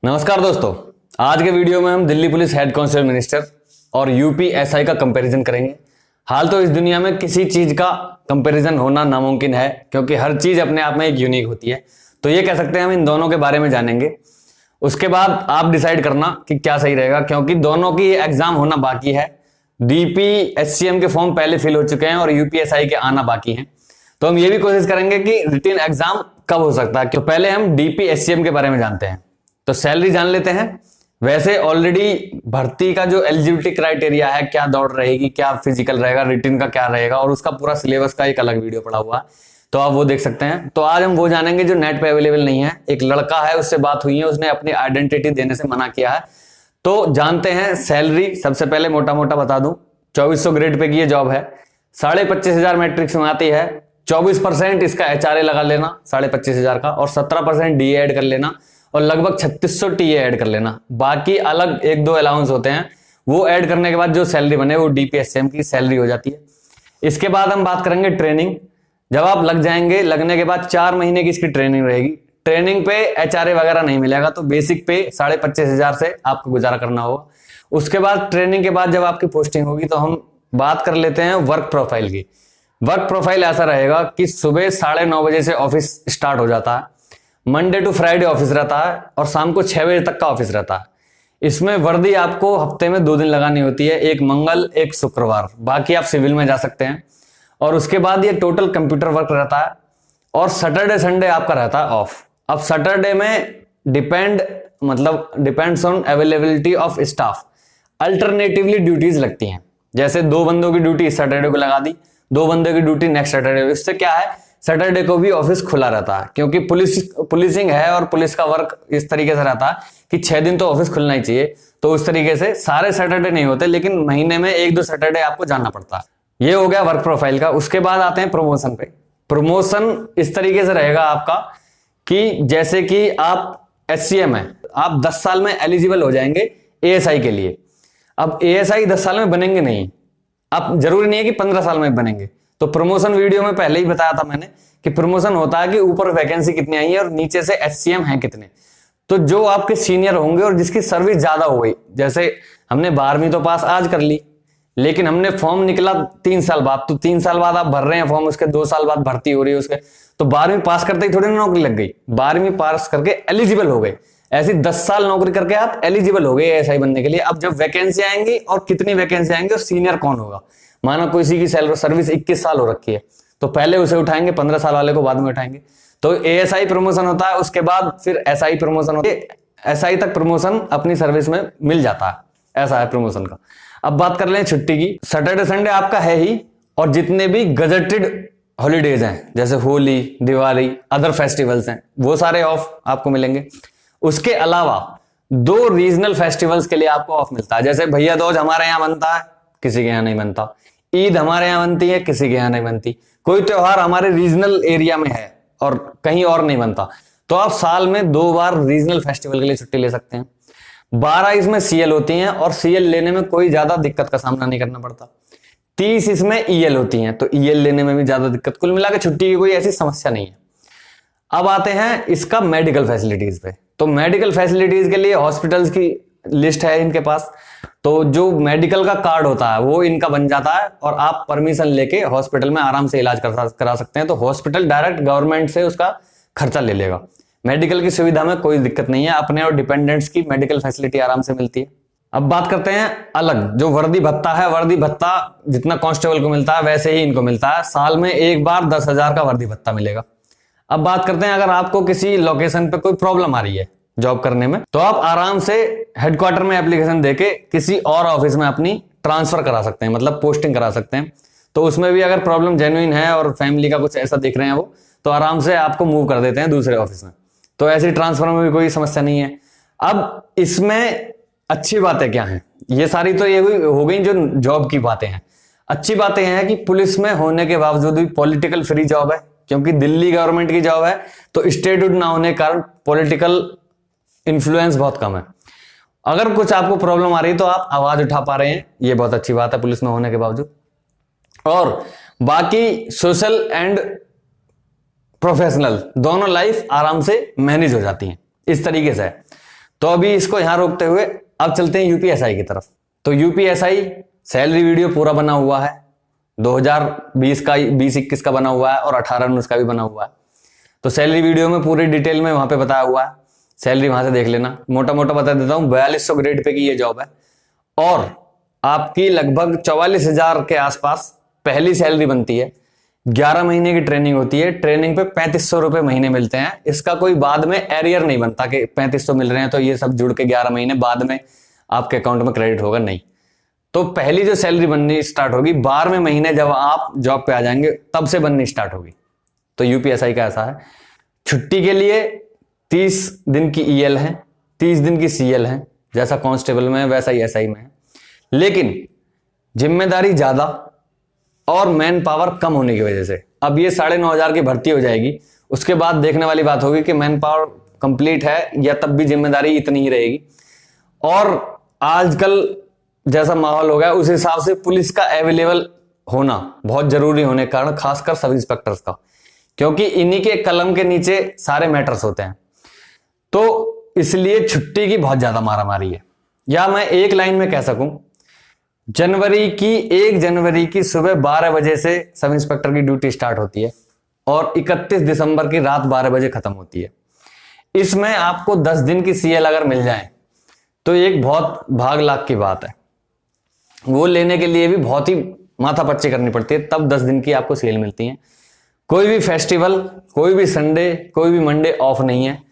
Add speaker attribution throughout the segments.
Speaker 1: नमस्कार दोस्तों, आज के वीडियो में हम Delhi police head constable minister और यूपीएसआई का कंपैरिजन करेंगे। हाल तो इस दुनिया में किसी चीज का कंपैरिजन होना नामुमकिन है, क्योंकि हर चीज अपने आप में एक यूनिक होती है। तो ये कह सकते हैं हम इन दोनों के बारे में जानेंगे। उसके बाद आप डिसाइड करना कि क्या सही रहेगा, क्योंकि दोनों की एग्जाम होना बाकी है। डीपीएससीएम के फॉर्म पहले फिल हो चुके हैं और यूपीएसआई के आना बाकी हैं। तो हम ये भी कोशिश करेंगे कि रिटन एग्जाम कब हो सकता है। तो पहले हम डीपीएससीएम के बारे में जानते हैं। तो सैलरी जान लेते हैं। वैसे ऑलरेडी भर्ती का जो एलिजिबिलिटी क्राइटेरिया है, क्या दौड़ रहेगी, क्या फिजिकल रहेगा, रिटन का क्या रहेगा, और उसका पूरा सिलेबस का एक अलग वीडियो पड़ा हुआ है, तो आप वो देख सकते हैं। तो आज हम वो जानेंगे जो नेट पे अवेलेबल नहीं है। एक लड़का है, उससे बात हुई है, उसने अपनी आइडेंटिटी देने से मना किया है। तो जानते हैं सैलरी। सबसे पहले मोटा मोटा बता दूं, 2400 ग्रेड पे की ये जॉब है। 25,500 मैट्रिक्स में आती है। 24% इसका एचआरए लगा लेना 25,500 का, और 17% डीए ऐड कर लेना, और लगभग 3600 टीए ऐड कर लेना। बाकी अलग एक दो अलाउंस होते हैं, वो ऐड करने के बाद जो सैलरी बने वो डीपीएससीएम की सैलरी हो जाती है। इसके बाद हम बात करेंगे ट्रेनिंग। जब आप लग जाएंगे, लगने के बाद 4 महीने की इसकी ट्रेनिंग रहेगी। ट्रेनिंग पे एचआरए वगैरह नहीं मिलेगा, तो बेसिक पे 25,500 से आपको गुजारा करना होगा। उसके बाद ट्रेनिंग के बाद जब आपकी पोस्टिंग होगी, तो हम बात कर लेते हैं वर्क प्रोफाइल की। वर्क प्रोफाइल ऐसा रहेगा कि सुबह 9:30 बजे से ऑफिस स्टार्ट हो जाता है। मंडे टू फ्राइडे ऑफिस रहता है, और शाम को 6 बजे तक का ऑफिस रहता है। इसमें वर्दी आपको हफ्ते में 2 दिन लगानी होती है, एक मंगल एक शुक्रवार। बाकी आप सिविल में जा सकते हैं। और उसके बाद ये टोटल कंप्यूटर वर्क रहता है, और सैटरडे संडे आपका रहता है ऑफ। अब सैटरडे में depends on availability of staff, alternatively duties लगती हैं। जैसे 2 बंदों की ड्यूटी इस सैटरडे को लगा दी, 2 बंदों की ड्यूटी नेक्स्ट सैटरडे। इससे क्या है, सैटरडे को भी ऑफिस खुला रहता है, क्योंकि पुलिसिंग है और पुलिस का वर्क इस तरीके से रहता है कि 6 दिन तो ऑफिस खुलना ही चाहिए। तो उस तरीके से सारे सैटरडे नहीं होते, लेकिन महीने में 1-2 सैटरडे आपको जाना पड़ता है। ये हो गया वर्क प्रोफाइल का। उसके बाद आते हैं प्रमोशन पे। प्रमोशन इस तरीके से रहेगा आपका कि जैसे कि आप एससीएम है, आप 10 साल में एलिजिबल हो जाएंगे एएसआई के लिए। अब एएसआई 10 साल में बनेंगे नहीं, अब जरूरी नहीं है कि 15 साल में बनेंगे। तो प्रमोशन वीडियो में पहले ही बताया था मैंने कि प्रमोशन होता है कि ऊपर वैकेंसी कितनी आई है और नीचे से एचसीएम है कितने। तो जो आपके सीनियर होंगे और जिसकी सर्विस ज्यादा हो गई, जैसे हमने 12वीं तो पास आज कर ली, लेकिन हमने फॉर्म निकला 3 साल बाद, तो 3 साल बाद आप भर रहे हैं फॉर्म, उसके 2 साल बाद भर्ती हो रही है उसके, तो 12वीं पास करते ही थोड़ी ना नौकरी लग गई। 12वीं पास करके एलिजिबल हो गए, ऐसी 10 साल नौकरी करके आप एलिजिबल हो गए एएसआई बनने के लिए। अब जब वैकेंसी आएंगी और कितनी वैकेंसी आएंगी और सीनियर कौन होगा, माना किसी की सर्विस 21 साल हो रखी है, तो पहले उसे उठाएंगे, 15 साल वाले को बाद में उठाएंगे। तो एएसआई प्रमोशन होता है, उसके बाद फिर एसआई प्रमोशन होता है। एसआई तक प्रमोशन अपनी सर्विस में मिल जाता है, ऐसा है प्रमोशन का। अब बात कर लें छुट्टी की। सैटरडे संडे आपका है ही, और जितने भी गजेटेड हॉलीडेज हैं जैसे होली, दिवाली, अदर फेस्टिवल्स हैं, वो सारे ऑफ आपको मिलेंगे। उसके अलावा 2 रीजनल फेस्टिवल्स के लिए आपको ऑफ मिलता है। जैसे भैया दूज हमारे यहाँ बनता है, किसी के यहाँ नहीं बनता। ईद हमारे यहाँ बनती है, किसी के यहाँ नहीं बनती। कोई त्योहार हमारे रीजनल एरिया में है और कहीं और नहीं बनता, तो आप साल में 2 बार रीजनल फेस्टिवल के लिए छुट्टी ले सकते हैं। 12 इसमें सीएल होती हैं, और सीएल लेने में कोई ज्यादा दिक्कत का सामना नहीं करना पड़ता। 30 इसमें ईएल होती हैं, तो ईएल लेने में भी ज्यादा दिक्कत, कुल मिलाकर छुट्टी की कोई ऐसी समस्या नहीं है। अब आते हैं इसका मेडिकल फैसिलिटीज पे। तो मेडिकल फैसिलिटीज के लिए हॉस्पिटल्स की लिस्ट है इनके पास, तो जो मेडिकल का कार्ड होता है वो इनका बन जाता है, और आप परमिशन लेके हॉस्पिटल में आराम से इलाज करा सकते हैं। तो हॉस्पिटल डायरेक्ट गवर्नमेंट से उसका खर्चा ले लेगा। मेडिकल की सुविधा में कोई दिक्कत नहीं है, अपने और डिपेंडेंट्स की मेडिकल फैसिलिटी आराम से मिलती है। अब बात करते हैं अलग जो वर्दी भत्ता है। वर्दी भत्ता जितना कांस्टेबल को मिलता है वैसे ही इनको मिलता है, साल में एक बार 10,000 का वर्दी भत्ता मिलेगा। अब बात करते हैं, अगर आपको किसी लोकेशन पे कोई प्रॉब्लम आ रही है जॉब करने में, तो आप आराम से हेडक्वार्टर में एप्लीकेशन देके किसी और ऑफिस में अपनी ट्रांसफर करा सकते हैं, मतलब पोस्टिंग करा सकते हैं। तो उसमें भी अगर प्रॉब्लम जेन्युइन है और फैमिली का कुछ ऐसा देख रहे हैं वो, तो आराम से आपको मूव कर देते हैं दूसरे ऑफिस में। तो ऐसी ट्रांसफर में भी कोई समस्या नहीं है। अब इसमें अच्छी बातें क्या हैं, ये सारी तो ये हो गई जो जॉब की बातें हैं। अच्छी बातें हैं कि पुलिस में होने के बावजूद भी पॉलिटिकल फ्री जॉब है, क्योंकि दिल्ली गवर्नमेंट की जॉब है, तो स्टेटहुड ना होने के कारण पॉलिटिकल इन्फ्लुएंस बहुत कम है। अगर कुछ आपको प्रॉब्लम आ रही है तो आप आवाज उठा पा रहे हैं, ये बहुत अच्छी बात है पुलिस में होने के बावजूद। और बाकी सोशल एंड प्रोफेशनल दोनों लाइफ आराम से मैनेज हो जाती हैं, इस तरीके से है। तो अभी इसको यहां रोकते हुए अब चलते हैं यूपीएसआई की तरफ। तो यूपीएसआई सैलरी वीडियो पूरा बना हुआ है, 2020 का 20-21 का बना हुआ है और 18-19 का भी बना हुआ है। तो सैलरी वीडियो में पूरी डिटेल में वहां पे बताया हुआ है, सैलरी वहां से देख लेना। मोटा मोटा बता देता हूं, 4200 ग्रेड पे की ये जॉब है और आपकी लगभग 44,000 के आसपास पहली सैलरी बनती है। 11 महीने की ट्रेनिंग होती है, ट्रेनिंग पे 3500 रुपए महीने मिलते हैं। इसका कोई बाद में एरियर नहीं बनता कि 3500 मिल रहे हैं तो ये सब जुड़ के 11 महीने बाद में आपके अकाउंट में क्रेडिट होगा, नहीं। तो पहली जो सैलरी बननी स्टार्ट होगी 12वें महीने जब आप जॉब पे आ जाएंगे तब से बननी स्टार्ट होगी। तो यूपीएसआई का ऐसा है। छुट्टी के लिए 30 दिन की ईएल है, 30 दिन की सीएल है, जैसा कांस्टेबल में है वैसा ही एसआई में है। लेकिन जिम्मेदारी ज्यादा और मैन पावर कम होने की वजह से अब ये 9,500 की भर्ती हो जाएगी। उसके बाद देखने वाली बात होगी कि मैन पावर कंप्लीट है या तब भी जिम्मेदारी इतनी ही रहेगी। और आजकल जैसा माहौल हो गया उस हिसाब से पुलिस का अवेलेबल होना बहुत जरूरी होने के कारण, खासकर सब इंस्पेक्टर्स का, क्योंकि इन्हीं के कलम के नीचे सारे मैटर्स होते हैं। तो इसलिए छुट्टी की बहुत ज्यादा मारामारी है। या मैं एक लाइन में कह सकूं, 1 जनवरी की सुबह 12 बजे से सब इंस्पेक्टर की ड्यूटी स्टार्ट होती है और 31 दिसंबर की रात 12 बजे खत्म होती है। इसमें आपको 10 दिन की सीएल अगर मिल जाए तो एक बहुत भाग लाख की बात है। वो लेने के लिए भी बहुत ही माथापच्ची करनी पड़ती है, तब 10 दिन की आपको सीएल मिलती है। कोई भी फेस्टिवल, कोई भी संडे, कोई भी मंडे ऑफ नहीं है।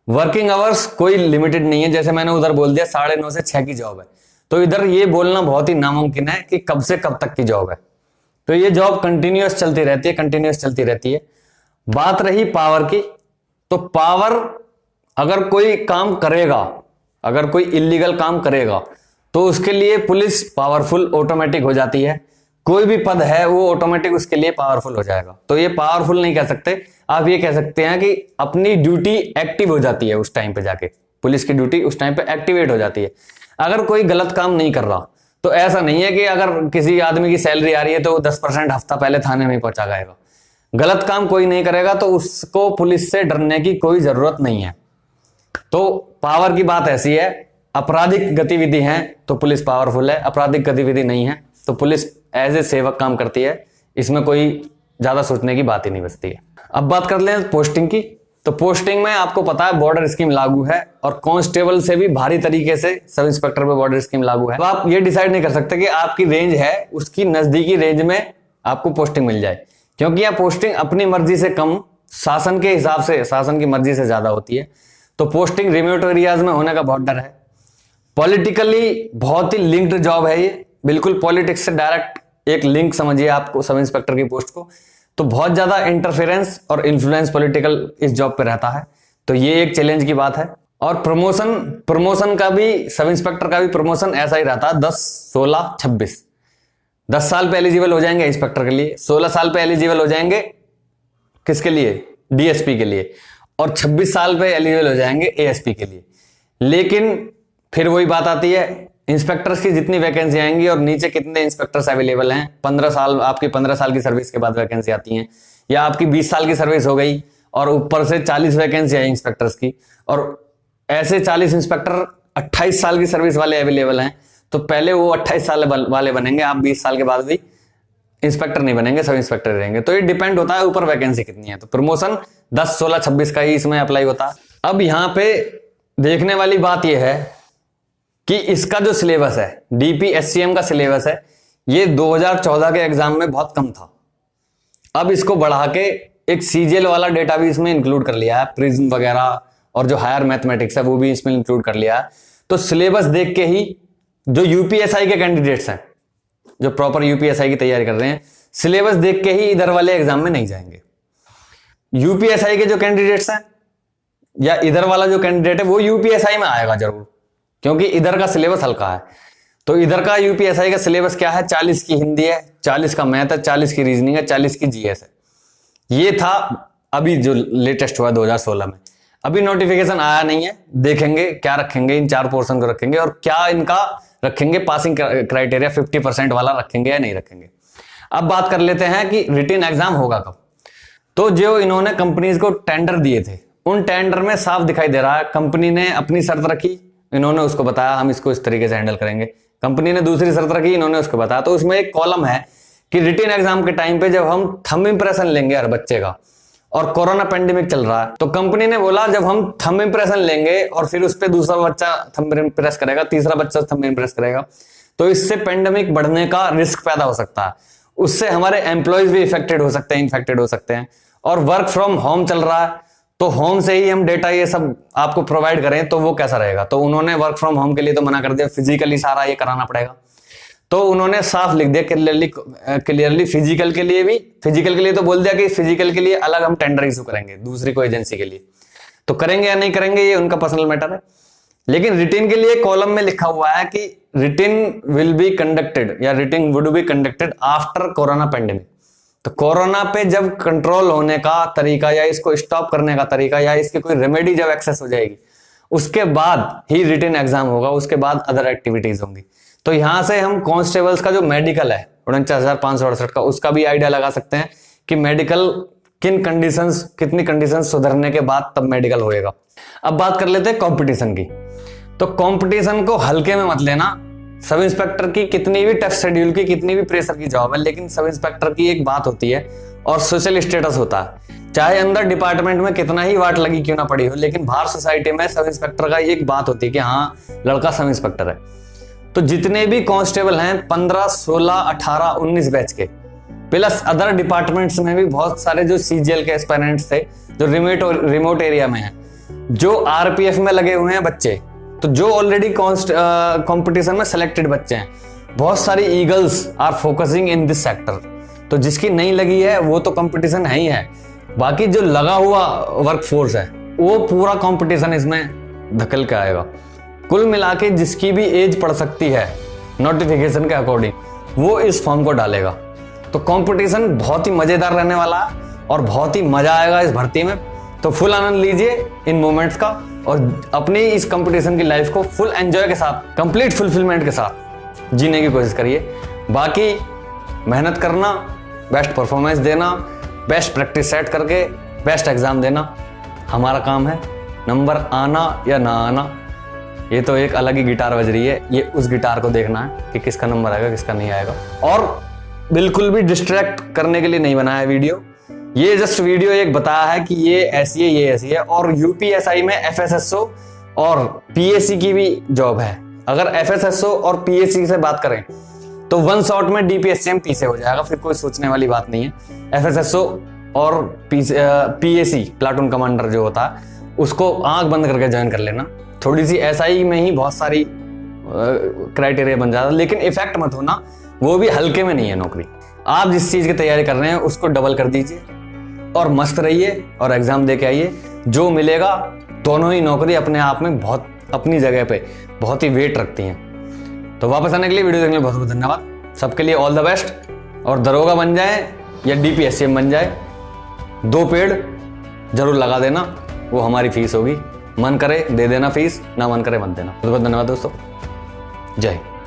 Speaker 1: वर्किंग आवर्स कोई लिमिटेड नहीं है, जैसे मैंने उधर बोल दिया 9:30 से 6 की जॉब है, तो इधर ये बोलना बहुत ही नामुमकिन है कि कब से कब तक की जॉब है। तो ये जॉब कंटिन्यूअस चलती रहती है, कंटिन्यूअस चलती रहती है। बात रही पावर की, तो पावर अगर कोई काम करेगा, अगर कोई इलीगल काम करेगा तो उसके लिए पुलिस पावरफुल ऑटोमेटिक हो जाती है। कोई भी पद है वो ऑटोमेटिक उसके लिए पावरफुल हो जाएगा। तो ये पावरफुल नहीं कह सकते, आप ये कह सकते हैं कि अपनी ड्यूटी एक्टिव हो जाती है उस टाइम पे जाके, पुलिस की ड्यूटी उस टाइम पे एक्टिवेट हो जाती है। अगर कोई गलत काम नहीं कर रहा तो ऐसा नहीं है कि अगर किसी आदमी की सैलरी आ रही है तो वो 10% हफ्ता पहले थाने में पहुंचा जाएगा। गलत काम कोई नहीं करेगा तो उसको पुलिस से डरने की कोई जरूरत नहीं है। तो पावर की बात ऐसी है, आपराधिक गतिविधि है तो पुलिस पावरफुल है, आपराधिक गतिविधि नहीं है तो पुलिस एज ए सेवक काम करती है। इसमें कोई ज्यादा सोचने की बात ही नहीं बचती है। अब बात कर लें पोस्टिंग की। तो पोस्टिंग में आपको पता है बॉर्डर स्कीम लागू है और कांस्टेबल से भी भारी तरीके से सब इंस्पेक्टर पे बॉर्डर स्कीम लागू है। तो आप ये डिसाइड नहीं कर सकते कि आपकी रेंज है उसकी नजदीकी रेंज में आपको पोस्टिंग मिल जाए, क्योंकि यह पोस्टिंग अपनी मर्जी से कम, शासन के हिसाब से, शासन की मर्जी से ज्यादा होती है। तो पोस्टिंग रिमोट एरियाज में होने का बहुत डर है। पॉलिटिकली बहुत ही लिंक्ड जॉब है ये, बिल्कुल पॉलिटिक्स से डायरेक्ट एक लिंक समझिए आपको सब इंस्पेक्टर की पोस्ट को। तो बहुत ज्यादा इंटरफेरेंस और इन्फ्लुएंस पॉलिटिकल इस जॉब पे रहता है, तो ये एक चैलेंज की बात है। और प्रमोशन का भी, सब इंस्पेक्टर का भी प्रमोशन ऐसा ही रहता है, 10, 16, 26। 10 साल पे एलिजिबल हो जाएंगे इंस्पेक्टर के लिए, 16 साल पे एलिजिबल हो जाएंगे किसके लिए, डीएसपी के लिए, और 26 साल पे एलिजिबल हो जाएंगे एएसपी के लिए। लेकिन फिर वही बात आती है, इंस्पेक्टर्स की जितनी वैकेंसी आएंगी और नीचे कितने इंस्पेक्टर्स अवेलेबल हैं। 15 साल, आपकी 15 साल की सर्विस के बाद वैकेंसी आती हैं, या आपकी 20 साल की सर्विस हो गई और ऊपर से 40 वैकेंसी आई इंस्पेक्टर्स की, और ऐसे 40 इंस्पेक्टर 28 साल की सर्विस वाले अवेलेबल हैं। तो पहले वो 28 साल वाले बनेंगे, आप 20 साल के बाद भी इंस्पेक्टर नहीं बनेंगे, सब इंस्पेक्टर रहेंगे। तो ये डिपेंड होता है ऊपर वैकेंसी कितनी है। तो प्रमोशन 10, 16, 26 का ही इसमें अप्लाई होता है। अब यहां पे देखने वाली बात यह है कि इसका जो सिलेबस है, डीपीएससीएम का सिलेबस है, ये 2014 के एग्जाम में बहुत कम था। अब इसको बढ़ा के एक सीजीएल वाला डेटा भी इसमें इंक्लूड कर लिया है, प्रिज्म वगैरह, और जो हायर मैथमेटिक्स है वो भी इसमें इंक्लूड कर लिया है। तो सिलेबस देख के ही जो यूपीएसआई के कैंडिडेट्स हैं, जो प्रॉपर यूपीएसआई की तैयारी कर रहे हैं, सिलेबस देख के ही इधर वाले एग्जाम में नहीं जाएंगे। यूपीएसआई के जो कैंडिडेट्स हैं या इधर वाला जो कैंडिडेट है वो यूपीएसआई में आएगा जरूर, क्योंकि इधर का सिलेबस हल्का है। तो इधर का यूपीएसआई का सिलेबस क्या है, 40 की हिंदी है, 40 का मैथ है, 40 की रीजनिंग है, 40 की जीएस है। ये था अभी जो लेटेस्ट हुआ 2016 में। अभी नोटिफिकेशन आया नहीं है, देखेंगे क्या रखेंगे, इन 4 पोर्शन को रखेंगे और क्या इनका रखेंगे पासिंग क्राइटेरिया 50% वाला रखेंगे या नहीं रखेंगे। अब बात कर लेते हैं कि रिटन एग्जाम होगा कब। तो जो इन्होंने कंपनीज को टेंडर दिए थे उन टेंडर में साफ दिखाई दे रहा है, कंपनी ने अपनी शर्त रखी, इन्होंने उसको बताया हम इसको इस तरीके से हैंडल करेंगे, कंपनी ने दूसरी शर्त रखी, इन्होंने उसको बताया। तो उसमें एक कॉलम है कि रिटन एग्जाम के टाइम पे जब हम थंब इंप्रेशन लेंगे हर बच्चे का, और कोरोना पेंडेमिक चल रहा है, तो कंपनी ने बोला जब हम थंब इंप्रेशन लेंगे और फिर उस पर दूसरा बच्चा थंब इंप्रेस करेगा, तीसरा बच्चा थंब इंप्रेस करेगा, तो इससे पेंडेमिक बढ़ने का रिस्क पैदा हो सकता है, उससे हमारे एम्प्लॉयज भी इफेक्टेड हो सकते हैं, इन्फेक्टेड हो सकते हैं। और वर्क फ्रॉम होम चल रहा है, तो होम से ही हम डेटा ये सब आपको प्रोवाइड करें तो वो कैसा रहेगा। तो उन्होंने वर्क फ्रॉम होम के लिए तो मना कर दिया, फिजिकली सारा ये कराना पड़ेगा। तो उन्होंने साफ लिख दिया क्लियरली फिजिकल के लिए तो बोल दिया कि फिजिकल के लिए अलग हम टेंडर इशू करेंगे दूसरी कोई एजेंसी के लिए, तो करेंगे या नहीं करेंगे ये उनका पर्सनल मैटर है। लेकिन रिटन के लिए कॉलम में लिखा हुआ है कि रिटन विल बी कंडक्टेड या written would be conducted after corona pandemic. तो कोरोना पे जब कंट्रोल होने का तरीका या इसको स्टॉप करने का तरीका या इसकी कोई रेमेडी जब एक्सेस हो जाएगी, उसके बाद ही रिटन एग्जाम होगा, उसके बाद अदर एक्टिविटीज होंगी। तो यहां से हम कांस्टेबल्स का जो मेडिकल है 49,568 का, उसका भी आइडिया लगा सकते हैं कि मेडिकल कितनी कंडीशंस सुधरने के बाद तब मेडिकल होएगा। अब बात कर लेते हैं कंपटीशन की। तो कंपटीशन को हल्के में मत लेना। सब इंस्पेक्टर की कितनी भी टफ शेड्यूल की, कितनी भी प्रेशर की जॉब है, लेकिन सब इंस्पेक्टर की एक बात होती है और सोशल स्टेटस होता है। चाहे अंदर डिपार्टमेंट में कितना ही वाट लगी क्यों ना पड़ी हो, लेकिन बाहर सोसाइटी में सब इंस्पेक्टर का एक बात होती है कि हाँ लड़का सब इंस्पेक्टर है। तो जितने भी कांस्टेबल हैं 15, 16, 18, 19 बैच के, प्लस अदर डिपार्टमेंट्स में भी बहुत सारे जो सीजीएल के एस्पायरेंट्स थे जो रिमोट एरिया में हैं, जो आरपीएफ में लगे हुए हैं बच्चे, तो जो ऑलरेडी कंपटीशन में सिलेक्टेड बच्चे हैं, बहुत सारी eagles are focusing in this sector. तो जिसकी नहीं लगी है वो तो कंपटीशन है ही है, बाकी जो लगा हुआ वर्क फोर्स है वो पूरा कंपटीशन इसमें धकेल के आएगा। कुल मिला के जिसकी भी एज पड़ सकती है नोटिफिकेशन के अकॉर्डिंग, वो इस फॉर्म को डालेगा। तो कंपटीशन बहुत ही मजेदार रहने वाला है और बहुत ही मजा आएगा इस भर्ती में। तो फुल आनंद लीजिए इन मोमेंट्स का और अपनी इस कंपटीशन की लाइफ को फुल एंजॉय के साथ, कंप्लीट फुलफिलमेंट के साथ जीने की कोशिश करिए। बाकी मेहनत करना, बेस्ट परफॉर्मेंस देना, बेस्ट प्रैक्टिस सेट करके बेस्ट एग्जाम देना हमारा काम है। नंबर आना या ना आना ये तो एक अलग ही गिटार बज रही है, ये उस गिटार को देखना है कि किसका नंबर आएगा किसका नहीं आएगा। और बिल्कुल भी डिस्ट्रैक्ट करने के लिए नहीं बनाया वीडियो, ये जस्ट वीडियो एक बताया है कि ये ऐसी है, ये ऐसी है। और यूपीएसआई में एफएसएसओ और पीएससी की भी जॉब है। अगर एफएसएसओ और पीएससी से बात करें तो वन शॉट में डीपीएससी पीसे हो जाएगा, फिर कोई सोचने वाली बात नहीं है। एफएसएसओ और पीएससी प्लाटून कमांडर जो होता है उसको आंख बंद करके ज्वाइन कर लेना। थोड़ी सी एसआई में ही बहुत सारी क्राइटेरिया बन जाता है, लेकिन इफेक्ट मत होना, वो भी हल्के में नहीं है नौकरी। आप जिस चीज की तैयारी कर रहे हैं उसको डबल कर दीजिए और मस्त रहिए और एग्जाम दे के आइए। जो मिलेगा, दोनों ही नौकरी अपने आप में बहुत अपनी जगह पे बहुत ही वेट रखती हैं। तो वापस आने के लिए, वीडियो देखने के लिए बहुत बहुत धन्यवाद। सबके लिए ऑल द बेस्ट। और दरोगा बन जाए या डीपीएससीएम बन जाए, 2 पेड़ जरूर लगा देना, वो हमारी फीस होगी। मन करे दे देना फीस, ना मन करे मत देना। बहुत बहुत धन्यवाद दोस्तों, जय हिंद।